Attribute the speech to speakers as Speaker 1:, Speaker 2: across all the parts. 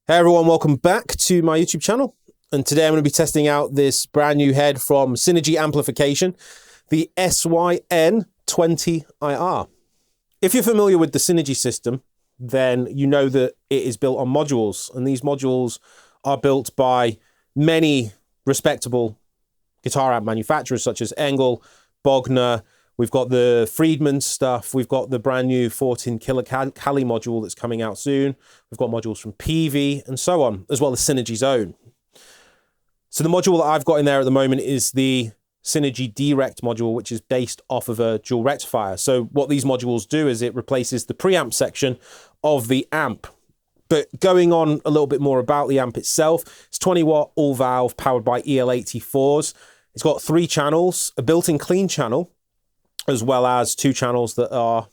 Speaker 1: Hey everyone, welcome back to my YouTube channel. And today I'm going to be testing out this brand new head from SYNERY Amplification, the SYN20 IR. If you're familiar with the SYNERY system, then you know that it is built on modules, and these modules are built by many respectable guitar amp manufacturers such as Engel, Bogner. We've got the Friedman stuff. We've got the brand new 14 kilocali module that's coming out soon. We've got modules from PV and so on, as well as SYNERY's own. So the module that I've got in there at the moment is the SYNERY DRECT module, which is based off of a dual rectifier. So what these modules do is it replaces the preamp section of the amp. But going on a little bit more about the amp itself, it's 20 watt all valve powered by EL84s. It's got 3 channels, a built-in clean channel, as well as 2 channels that are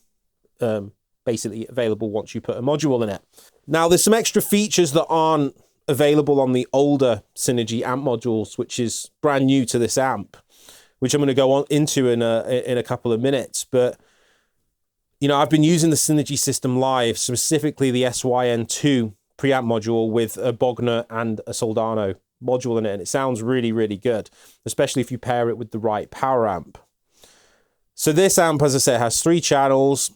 Speaker 1: basically available once you put a module in it. Now, there's some extra features that aren't available on the older SYNERY amp modules, which is brand new to this amp, which I'm going to go on into in a couple of minutes. But, you know, I've been using the SYNERY system live, specifically the SYN2 preamp module with a Bogner and a Soldano module in it, and it sounds really, really good, especially if you pair it with the right power amp. So this amp, as I said, has 3 channels,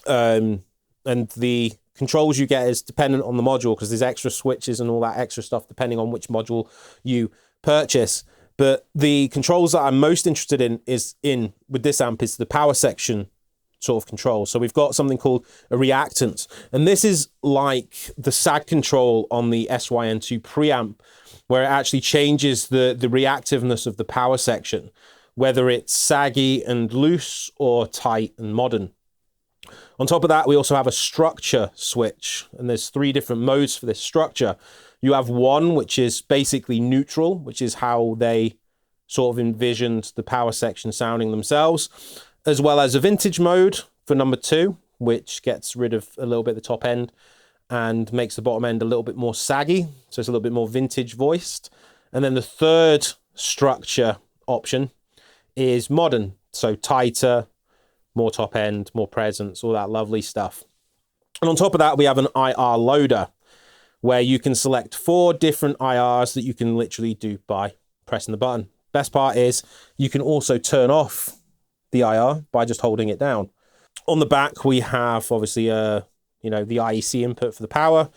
Speaker 1: and the controls you get is dependent on the module because there's extra switches and all that extra stuff depending on which module you purchase. But the controls that I'm most interested in with this amp is the power section sort of control. So we've got something called a reactance, and this is like the sag control on the SYN2 preamp, where it actually changes the reactiveness of the power section, whether it's saggy and loose or tight and modern. On top of that, we also have a structure switch, and there's 3 different modes for this structure. You have one, which is basically neutral, which is how they sort of envisioned the power section sounding themselves, as well as a vintage mode for number 2, which gets rid of a little bit of the top end and makes the bottom end a little bit more saggy, so it's a little bit more vintage voiced. And then the 3rd structure option is modern, so tighter, more top end, more presence, all that lovely stuff. And on top of that, we have an IR loader where you can select 4 different IRs that you can literally do by pressing the button. Best part is you can also turn off the IR by just holding it down. On the back, we have obviously the IEC input for the power.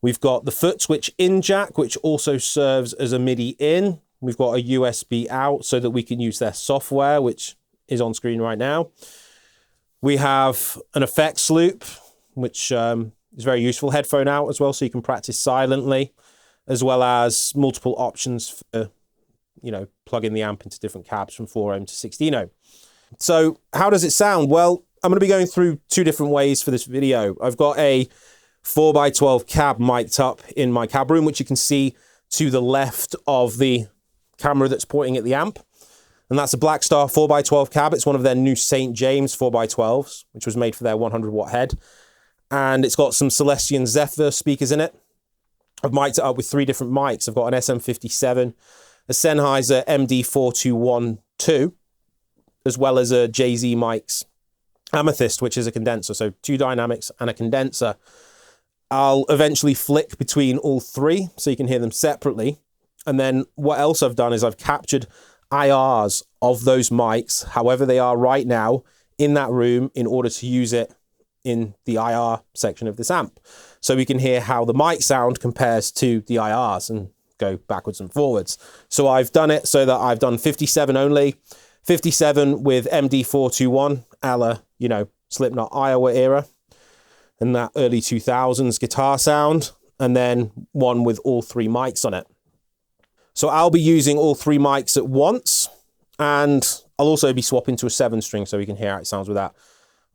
Speaker 1: We've got the foot switch in jack, which also serves as a MIDI in. We've got a USB out so that we can use their software, which is on screen right now. We have an effects loop, which is very useful. Headphone out as well, so you can practice silently, as well as multiple options for, plugging the amp into different cabs from 4 ohm to 16 ohm. So how does it sound? Well, I'm going to be going through 2 different ways for this video. I've got a 4x12 cab mic'd up in my cab room, which you can see to the left of the camera that's pointing at the amp, and that's a BLACKSTAR 4x12 cab. It's one of their new St. James 4x12s, which was made for their 100 watt head, and it's got some Celestion Zephyr speakers in it. I've mic'd it up with 3 different mics. I've got an SM57, a Sennheiser MD4212, as well as a JZ Mics AMETHYST, which is a condenser, so 2 dynamics and a condenser. I'll eventually flick between all 3 so you can hear them separately. And then what else I've done is I've captured IRs of those mics, however they are right now, in that room in order to use it in the IR section of this amp. So we can hear how the mic sound compares to the IRs and go backwards and forwards. So I've done it so that I've done 57 only, 57 with MD421, a la, Slipknot Iowa era, and that early 2000s guitar sound, and then one with all 3 mics on it. So I'll be using all 3 mics at once, and I'll also be swapping to a 7-string so we can hear how it sounds with that.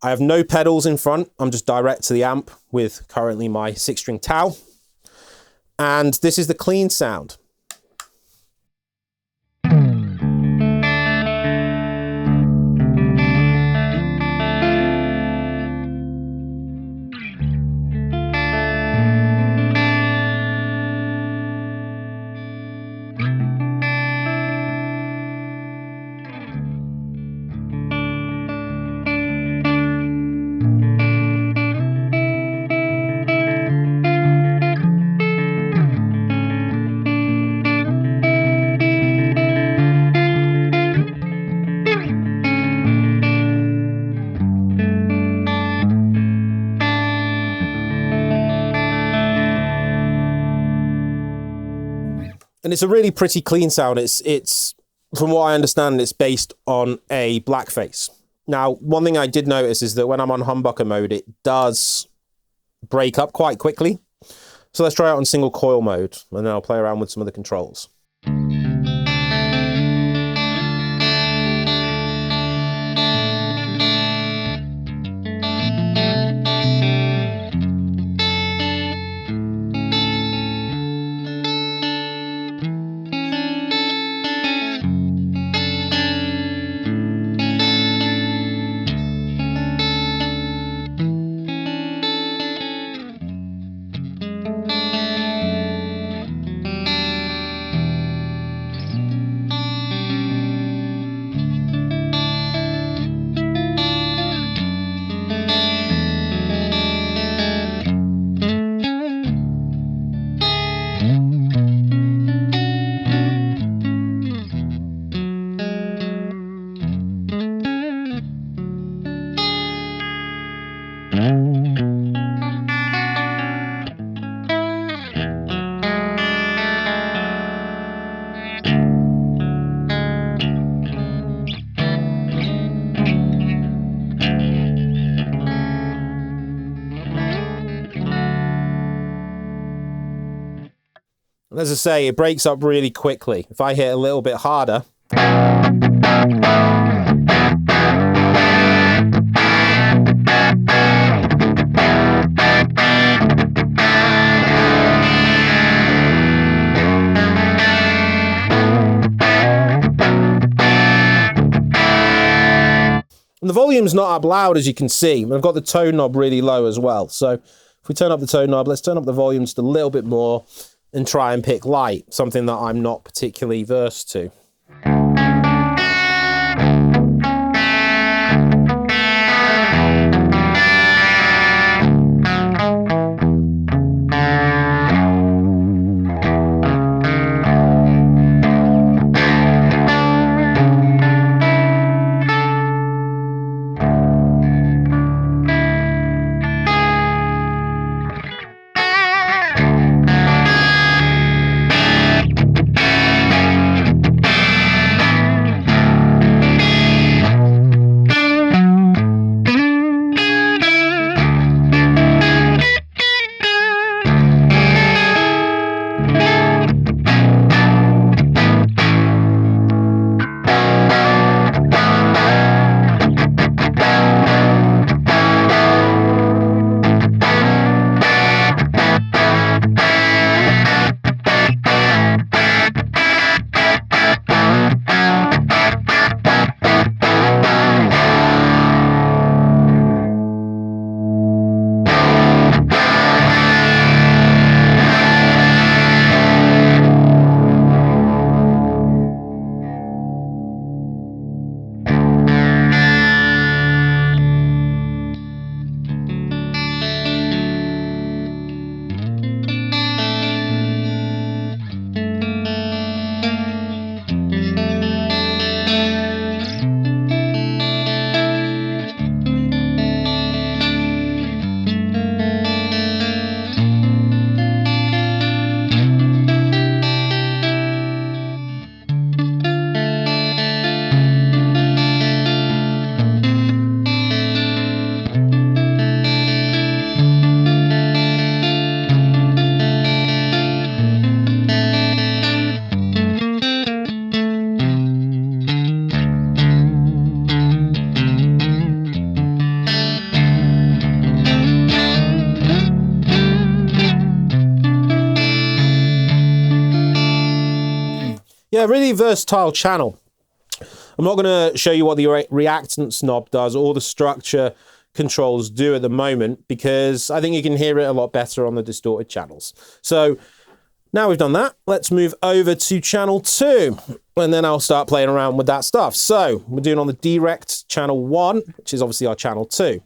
Speaker 1: I have no pedals in front. I'm just direct to the amp with currently my 6-string Tau. And this is the clean sound. And it's a really pretty clean sound. It's from what I understand, it's based on a black face. Now, one thing I did notice is that when I'm on humbucker mode, it does break up quite quickly. So let's try out on single coil mode, and then I'll play around with some of the controls. As I say, it breaks up really quickly. If I hit a little bit harder, and the volume's not up loud, as you can see. I've got the tone knob really low as well. So if we turn up the tone knob, let's turn up the volume just a little bit more and try and pick light, something that I'm not particularly versed to. Yeah, really versatile channel. I'm not going to show you what the reactance knob does or the structure controls do at the moment, because I think you can hear it a lot better on the distorted channels. So now we've done that, let's move over to channel 2, and then I'll start playing around with that stuff. So we're doing on the DRECT channel 1, which is obviously our channel 2.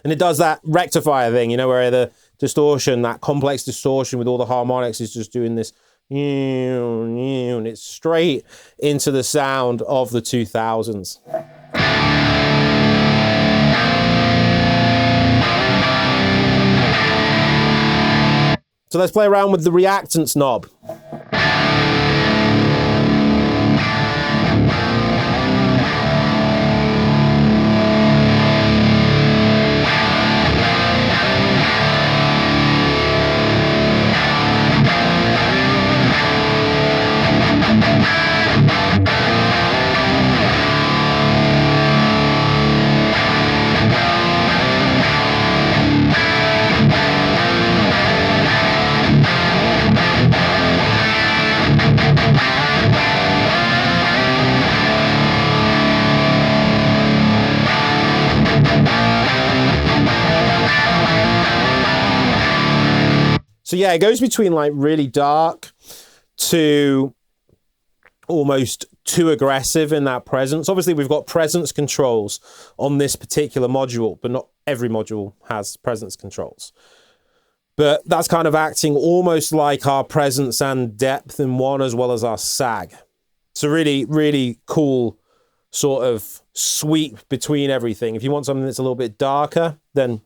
Speaker 1: And it does that rectifier thing, you know, where the distortion, that complex distortion with all the harmonics is just doing this, and it's straight into the sound of the 2000s. So let's play around with the reactance knob. So yeah, it goes between like really dark to almost too aggressive in that presence. Obviously, we've got presence controls on this particular module, but not every module has presence controls. But that's kind of acting almost like our presence and depth in one, as well as our sag. It's a really, really cool sort of sweep between everything. If you want something that's a little bit darker, then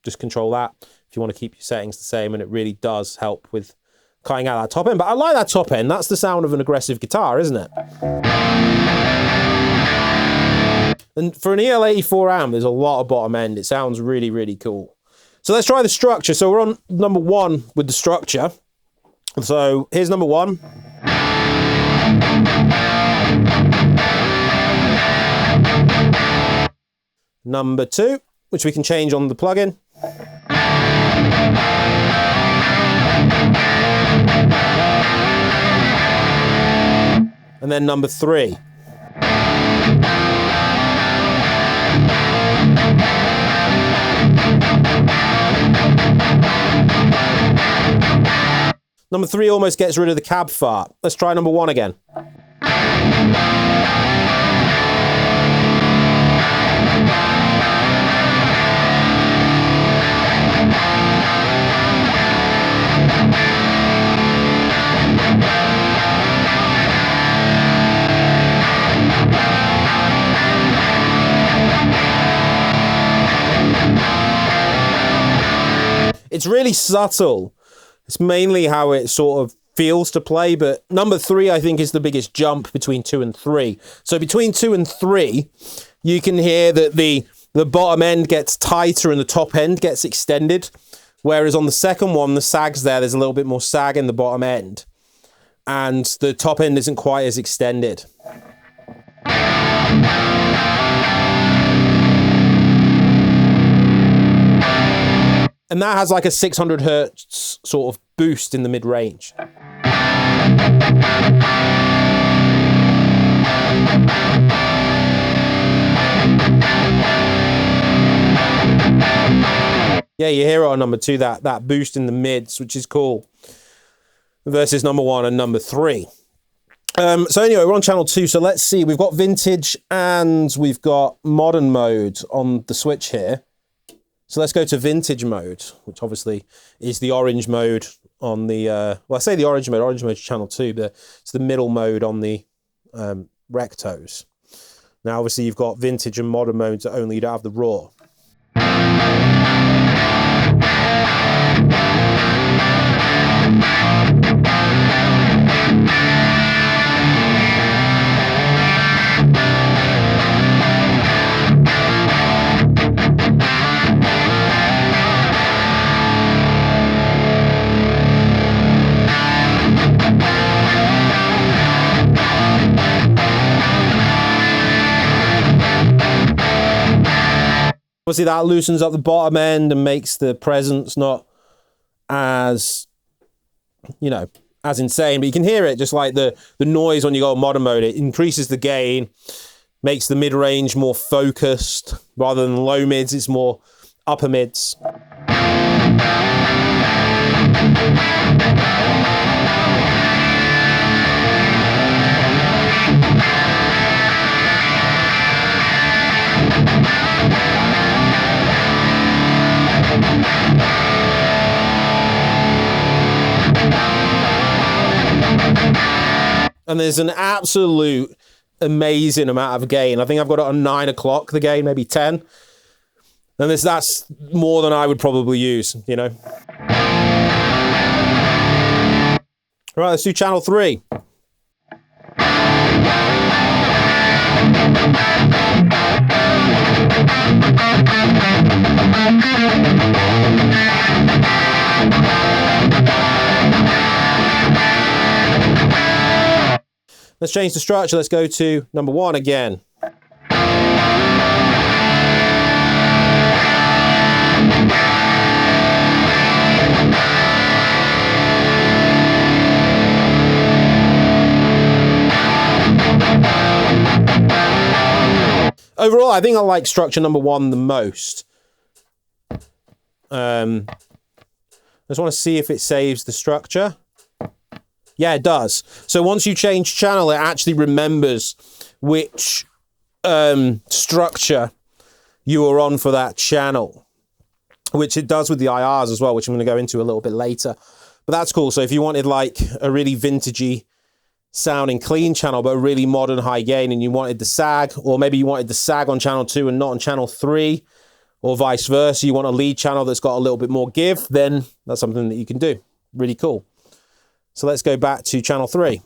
Speaker 1: just control that. If you want to keep your settings the same, and it really does help with cutting out that top end. But I like that top end. That's the sound of an aggressive guitar, isn't it? And for an EL84 amp, there's a lot of bottom end. It sounds really, really cool. So let's try the structure. So we're on number 1 with the structure. So here's number 1. Number 2, which we can change on the plugin. And then number 3. Number 3 almost gets rid of the cab fart. Let's try number 1 again. It's really subtle. It's mainly how it sort of feels to play, but number 3, I think, is the biggest jump between 2 and 3. So between 2 and 3, you can hear that the bottom end gets tighter and the top end gets extended. Whereas on the second one, the sag's there's a little bit more sag in the bottom end, and the top end isn't quite as extended. And that has like a 600 hertz sort of boost in the mid-range. Yeah, you hear it on number 2, that boost in the mids, which is cool, versus number 1 and number 3. So anyway, we're on channel 2, so let's see. We've got vintage and we've got modern mode on the switch here. So let's go to vintage mode, which obviously is the orange mode on the, well, I say the orange mode is channel 2, but it's the middle mode on the rectos. Now, obviously, you've got vintage and modern modes that only you don't have the raw. Obviously, that loosens up the bottom end and makes the presence not as, you know, as insane. But you can hear it, just like the noise when you go on modern mode. It increases the gain, makes the mid-range more focused. Rather than low mids, it's more upper mids. And there's an absolute amazing amount of gain. I think I've got it on 9 o'clock, the gain, maybe 10. And that's more than I would probably use, you know. Right, let's do channel 3. Let's change the structure. Let's go to number 1 again. Overall, I think I like structure number 1 the most. I just want to see if it saves the structure. Yeah, it does. So once you change channel, it actually remembers which structure you were on for that channel, which it does with the IRs as well, which I'm going to go into a little bit later. But that's cool. So if you wanted like a really vintagey sounding clean channel, but a really modern high gain, and you wanted the sag, or maybe you wanted the sag on channel 2 and not on channel 3, or vice versa, you want a lead channel that's got a little bit more give, then that's something that you can do. Really cool. So let's go back to channel 3.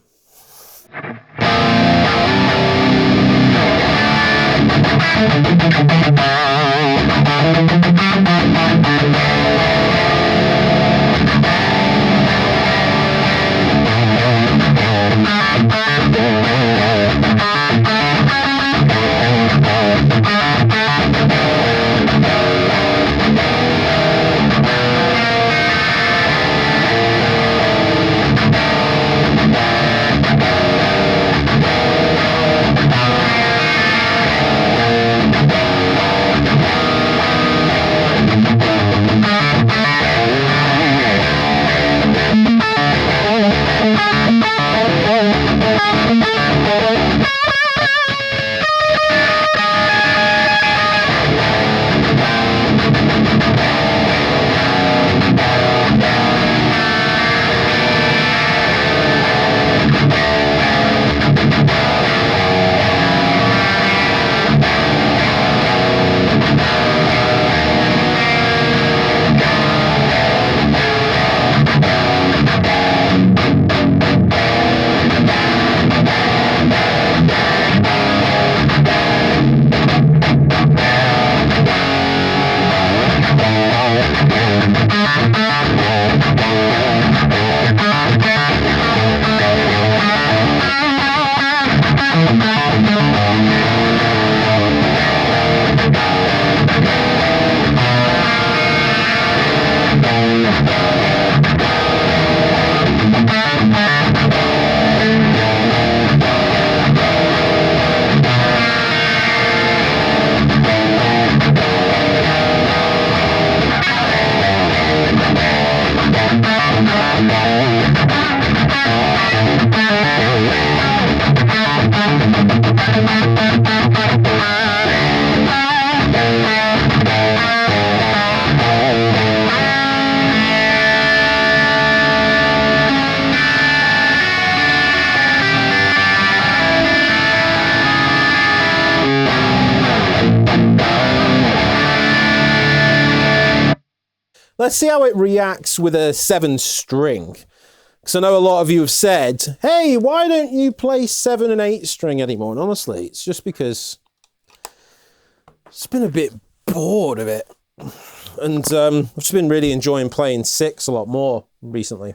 Speaker 1: Let's see how it reacts with a 7 string. Because I know a lot of you have said, hey, why don't you play 7 and 8 string anymore? And honestly, it's just because I've just been a bit bored of it. And I've just been really enjoying playing 6 a lot more recently.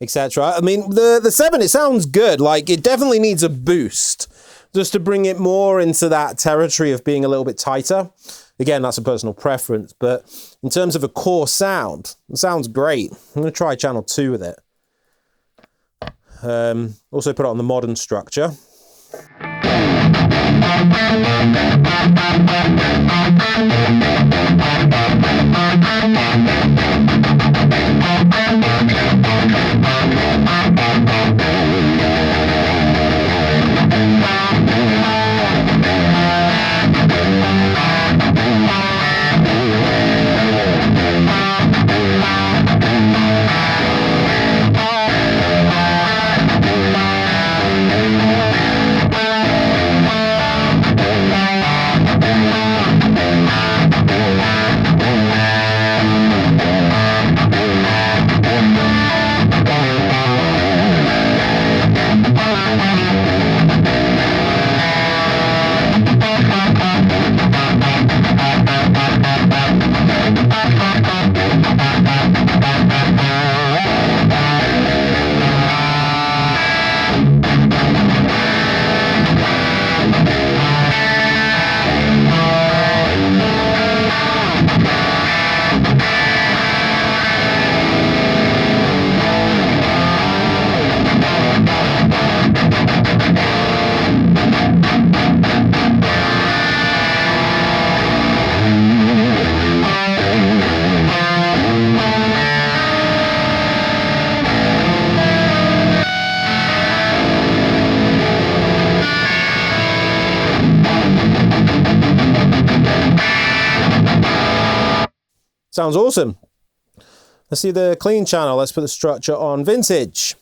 Speaker 1: etc. I mean, the 7, it sounds good. Like, it definitely needs a boost just to bring it more into that territory of being a little bit tighter. Again, that's a personal preference, but in terms of a core sound, it sounds great. I'm going to try channel 2 with it. Also put it on the modern structure. Sounds awesome. Let's see the clean channel. Let's put the structure on vintage.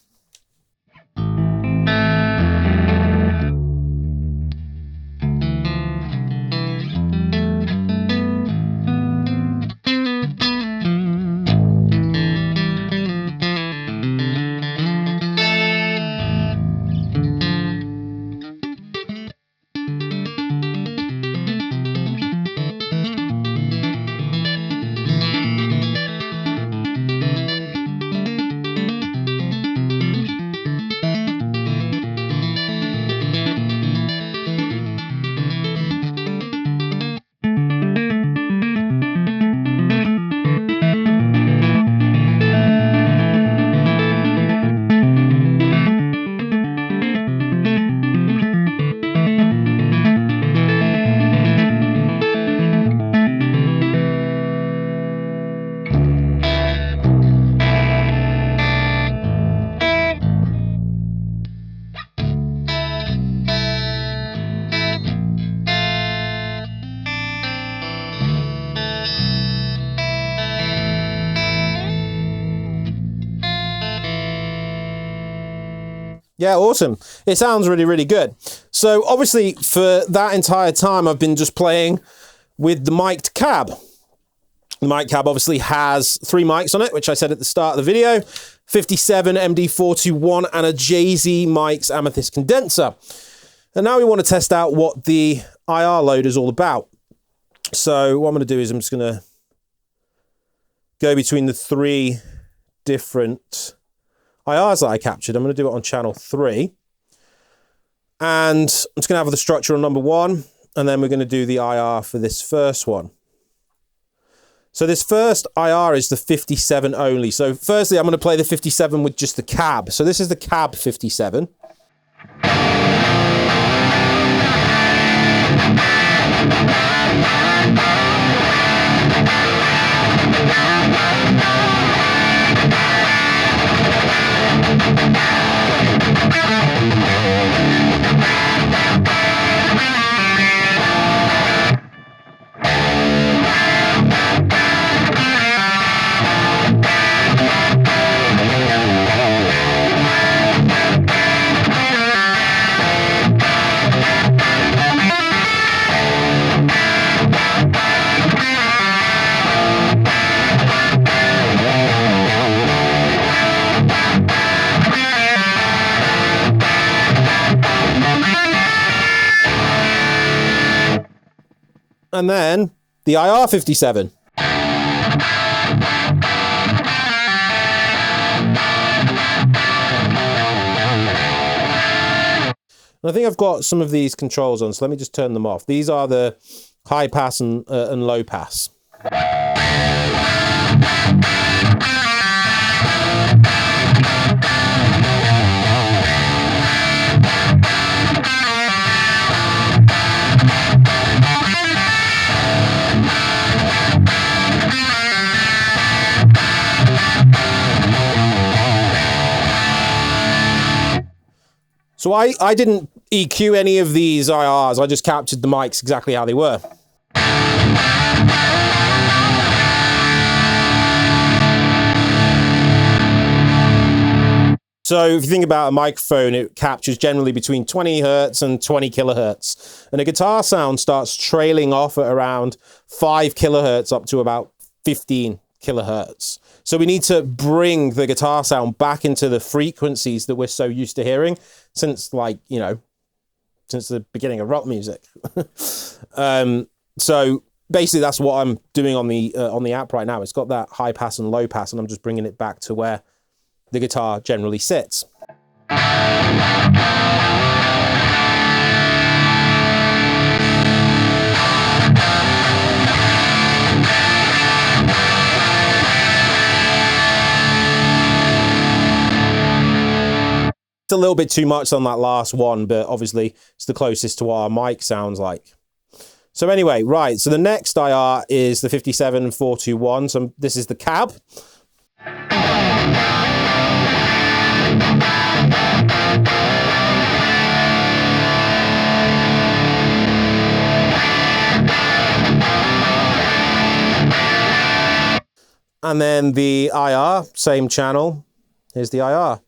Speaker 1: Yeah, awesome. It sounds really, really good. So obviously for that entire time, I've been just playing with the mic'd cab. The mic cab obviously has 3 mics on it, which I said at the start of the video, 57 MD421 and a JZ Mics Amethyst condenser. And now we want to test out what the IR load is all about. So what I'm going to do is I'm just going to go between the 3 different IRs that I captured. I'm going to do it on channel 3. And I'm just going to have the structure on number 1, and then we're going to do the IR for this first one. So this first IR is the 57 only. So firstly, I'm going to play the 57 with just the cab. So this is the cab 57. And then the IR 57. I think I've got some of these controls on, so let me just turn them off. These are the high pass and low pass. So I didn't EQ any of these IRs, I just captured the mics exactly how they were. So if you think about a microphone, it captures generally between 20 hertz and 20 kilohertz. And a guitar sound starts trailing off at around 5 kilohertz up to about 15 kilohertz. So we need to bring the guitar sound back into the frequencies that we're so used to hearing since, like, you know, since the beginning of rock music. So basically that's what I'm doing on the app right now. It's got that high pass and low pass, and I'm just bringing it back to where the guitar generally sits. It's a little bit too much on that last one, but obviously it's the closest to what our mic sounds like. So anyway, right, so the next IR is the 57421. So this is the cab. And then the IR, same channel. Here's the IR.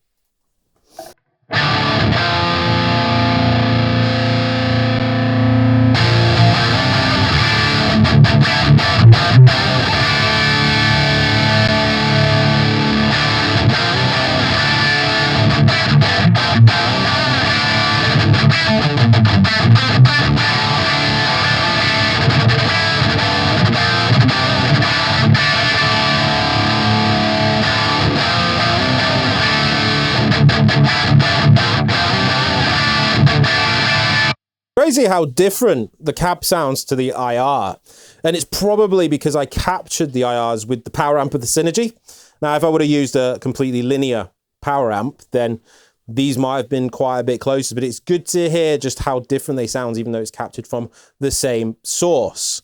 Speaker 1: Crazy how different the cab sounds to the IR, and it's probably because I captured the IRs with the power amp of the Synergy. Now, if I would have used a completely linear power amp, then these might have been quite a bit closer, but it's good to hear just how different they sound, even though it's captured from the same source.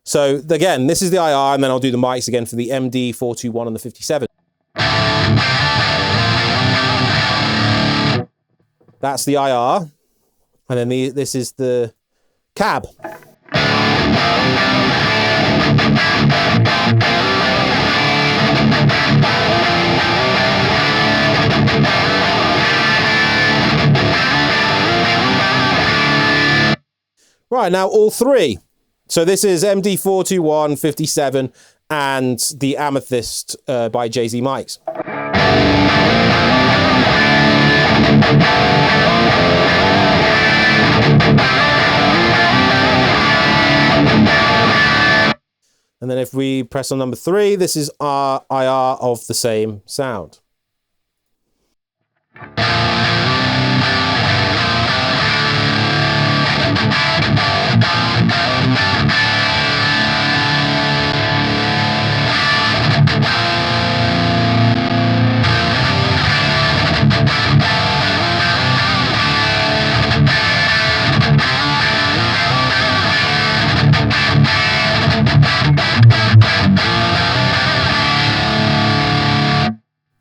Speaker 1: So again, this is the IR, and then I'll do the mics again for the MD421 and the 57. That's the IR. And then this is the cab. Right, now all three. So this is MD421, 57, and the Amethyst by Jay-Z mics. And then if we press on number 3, this is our IR of the same sound.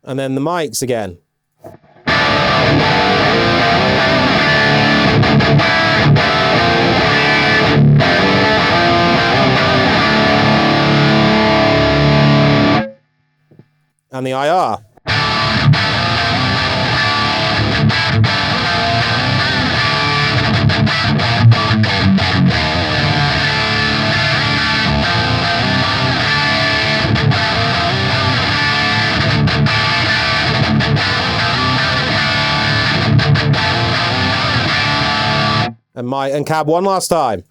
Speaker 1: And then the mics again. And the IR. And cab one last time.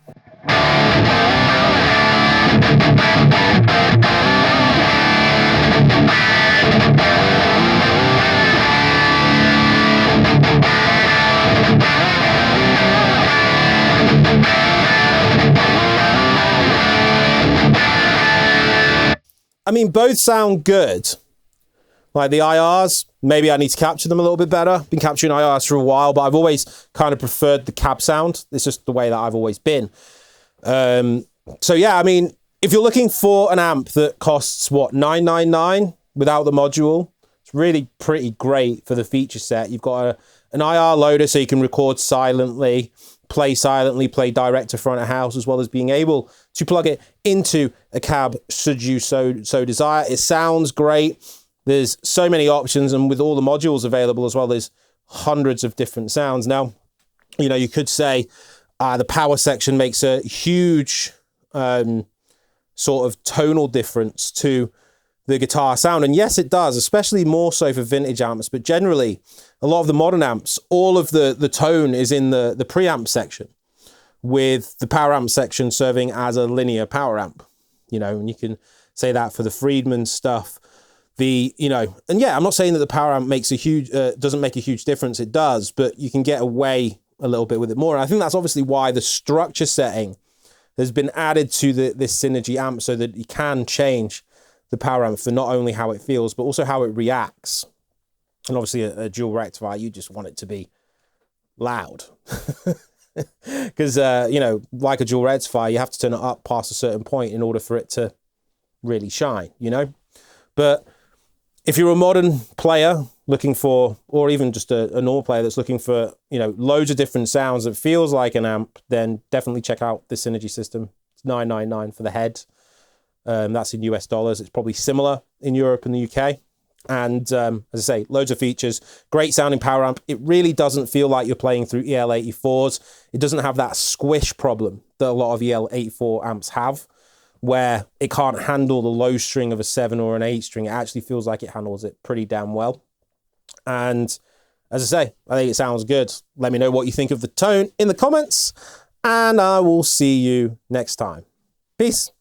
Speaker 1: I mean, both sound good. Like the IRs, maybe I need to capture them a little bit better. Been capturing IRs for a while, but I've always kind of preferred the cab sound. It's just the way that I've always been. So yeah, I mean, if you're looking for an amp that costs, what, $999 without the module, it's really pretty great for the feature set. You've got an IR loader so you can record silently, play direct to front of house, as well as being able to plug it into a cab should you so desire. It sounds great. There's so many options, and with all the modules available as well, there's hundreds of different sounds. Now, you know, you could say the power section makes a huge sort of tonal difference to the guitar sound. And yes, it does, especially more so for vintage amps. But generally, a lot of the modern amps, all of the tone is in the preamp section, with the power amp section serving as a linear power amp. You know, and you can say that for the Friedman stuff. You know, and yeah, I'm not saying that the power amp makes a huge, doesn't make a huge difference. It does, but you can get away a little bit with it more. And I think that's obviously why the structure setting has been added to this Synergy amp, so that you can change the power amp for not only how it feels, but also how it reacts. And obviously a dual rectifier, you just want it to be loud. Because, you know, like a dual rectifier, you have to turn it up past a certain point in order for it to really shine, you know? But if you're a modern player looking for, or even just a normal player that's looking for, you know, loads of different sounds that feels like an amp, then definitely check out the Synergy system. It's $999 for the head. That's in US dollars. It's probably similar in Europe and the UK. And as I say, loads of features, great sounding power amp. It really doesn't feel like you're playing through EL84s. It doesn't have that squish problem that a lot of EL84 amps have, where it can't handle the low string of a 7 or an 8 string. It actually feels like it handles it pretty damn well. And as I say, I think it sounds good. Let me know what you think of the tone in the comments, and I will see you next time. Peace.